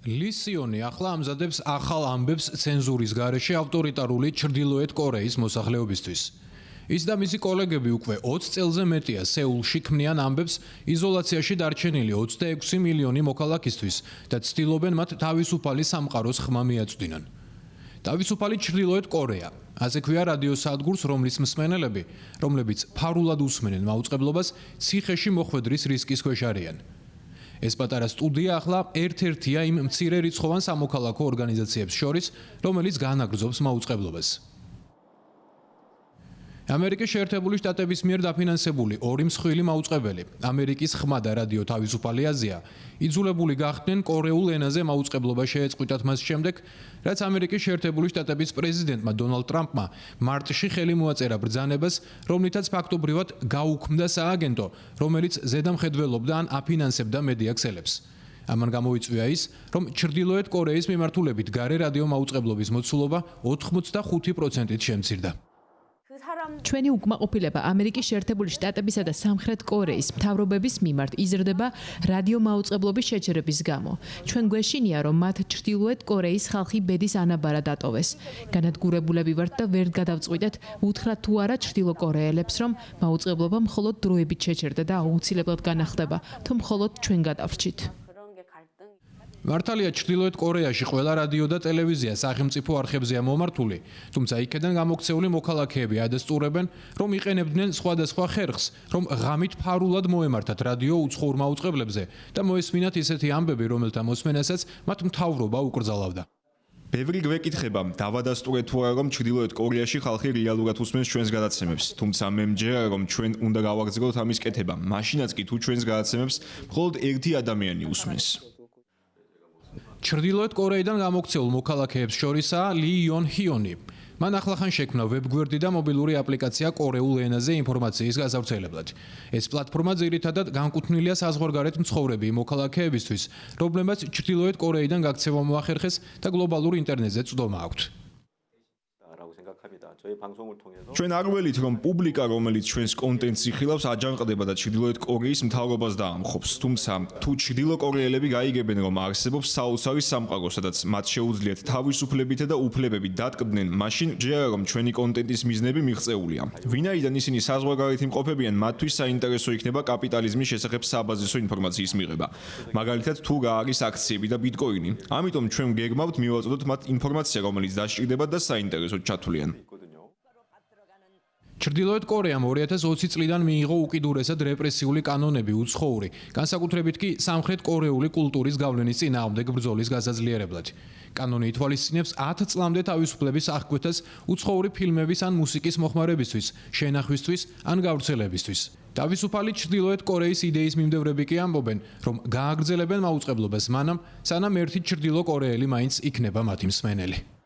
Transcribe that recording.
ლისიონი ახლა ამზადებს ახალ ამბებს ცენზურის გარეშე ავტორიტარული ჩრდილოეთ კორეის მოსახლეობისთვის. ის და მისი კოლეგები უკვე 20 წელზე მეტია სეულში ქმნიან ამბებს იზოლაციაში დარჩენილი 26 მილიონი მოქალაქისთვის და ცდილობენ მათ თავისუფალი სამყაროს ხმა მიაწვდინონ. თავისუფალი ჩრდილოეთ კორეა, ასე ქვია რადიოსადგურს, რომლის მსმენელები, რომლებიც ფარულად უსმენენ მაუწყებლობას, ციხეში მოხვედრის რისკის ქვეშ არიან. ეს პატარა სტუდია ახლა ერთ-ერთია იმ მცირე რიცხოვან სამოქალაქო ორგანიზაციებს შორის, რომელიც განაგრძობს მაუწყებლობას. ამერიკის შეერთებული შტატების მიერ დაფინანსებული ორი მსხვილი მაუწყებელი, ამერიკის ხმა და რადიო თავისუფალი აზია, იძულებული გახდნენ კორეულ ენაზე მაუწყებლობა შეეწყვიტათ მას შემდეგ, რაც ამერიკის შეერთებული შტატების პრეზიდენტმა დონალდ ტრამპმა მარტში ხელი მოაწერა ბრძანებას, რომლითაც ფაქტობრივად გაუქმდა სააგენტო, რომელიც ზედამხედველობდა ან აფინანსებდა მედია ქსელებს. ამან გამოიწვია ის, რომ ჩრდილოეთ კორეის მიმართულებით გარე რადიო მაუწყებლობის მოცულობა 85%-ით შემცირდა. ჩვენი უკმაყოფილება ამერიკის შეერთებული შტატებისა და სამხრეთ კორეის მთავრობების მიმართ იზრდება რადიო მაუწყებლობის შეჩერების გამო. ჩვენ გვეშინია, რომ მათ ჩრდილოეთ კორეის ხალხი ბედის ანაბარად ატოვეს. განადგურებულები ვართ და ვერ გადავწყვიტეთ უთხრათ თუ არა ჩრდილო კორეელებს, რომ მაუწყებლობა მხოლოდ დროებით შეჩერდა და აუცილებლად განახდება, თუ მხოლოდ ჩვენ გადავრჩით. მართალია ჩრდილოეთ კორეაში ყველა რადიო და ტელევიზია სახელმწიფო არხებზეა მომართული, თუმცა იქედან გამოქცეული მოქალაქეები ადასტურებენ, რომ იყენებდნენ სხვადასხვა ხერხს, რომ ღამით ფარულად მოემართათ რადიო უცხოურ მაუწყებლებზე და მოესმინათ ისეთი ამბები, რომელთა მოსმენასაც მათ მთავრობა უკრძალავდა. ბევრი გვეკითხება, დავადასტურეთ თუ არა, რომ ჩრდილოეთ კორეაში ხალხი რეალურად უსმენს ჩვენს გადაცემებს, თუმცა მე მჯერა, რომ ჩვენ უნდა გავაგრძელოთ ამის კეთება, მაშინაც კი თუ ჩვენს გადაცემებს მხოლოდ ერთი ადამიანი უსმენს. ჩრდილოეთ კორეიდან გამოქცეულ მოქალაქეებს შორისაა ლი იონ ჰიონი. მან ახლახან შექმნა ვებგვერდი და მობილური აპლიკაცია კორეულ ენაზე ინფორმაციის გასავრცელებლად. ეს პლატფორმა ძირითადად განკუთვნილია საზღვარგარეთ მცხოვრები მოქალაქეებისთვის, რომლებმაც ჩრდილოეთ კორეიდან გაქცევა მოახერხეს და გლობალურ ინტერნეტზე წვდომა აქვთ. ჩვენ არ ველით, რომ პუბლიკა, რომელიც ჩვენს კონტენტს იხილავს, აჯანყდება და ჩრდილოეთ კორეის მთავრობას დაამხობს. თუმცა, თუ ჩრდილო კორეელები გაიგებენ, რომ არსებობს საოცარი სამყარო, სადაც მათ შეუძლიათ თავისუფლებითა და უფლებებით დატკბდნენ, მაშინ ჯერა რომ ჩვენი კონტენტის მიზნები მიღწეულია. ვინაიდან ისინი საზღვარგარეთ იმყოფებიან, მათთვის საინტერესო იქნება კაპიტალიზმის შესახებ საბაზისო ინფორმაციის მიღება. მაგალითად, თუ რა არის აქციები და ბიტკოინი. ამიტომ ჩვენ გეგმავთ მივაწოდოთ მათ ინფორმაცია, რომელიც დასჭირდებათ და საინტერესოდ ჩათვლიან. ჩრდილოეთ კორეამ 2020 წლიდან მიიღო უკიდურესად რეპრესიული კანონები უცხოური, განსაკუთრებით კი სამხრეთ კორეული კულტურის გავლენის წინააღმდეგ ბრძოლის გასაძლიერებლად. კანონი ითვალისწინებს 10 წლამდე თავისუფლების აღკვეთას უცხოური ფილმების ან მუსიკის მოხმარებისთვის, შენახვისთვის ან გავრცელებისთვის. თავისუფალი ჩრდილოეთ კორეის იდეის მიმდევრები კი ამბობენ, რომ გააგრძელებენ მაუწყებლობას მანამ, სანამ ერთი ჩრდილო კორეელი მაინც იქნება მათი მსმენელი.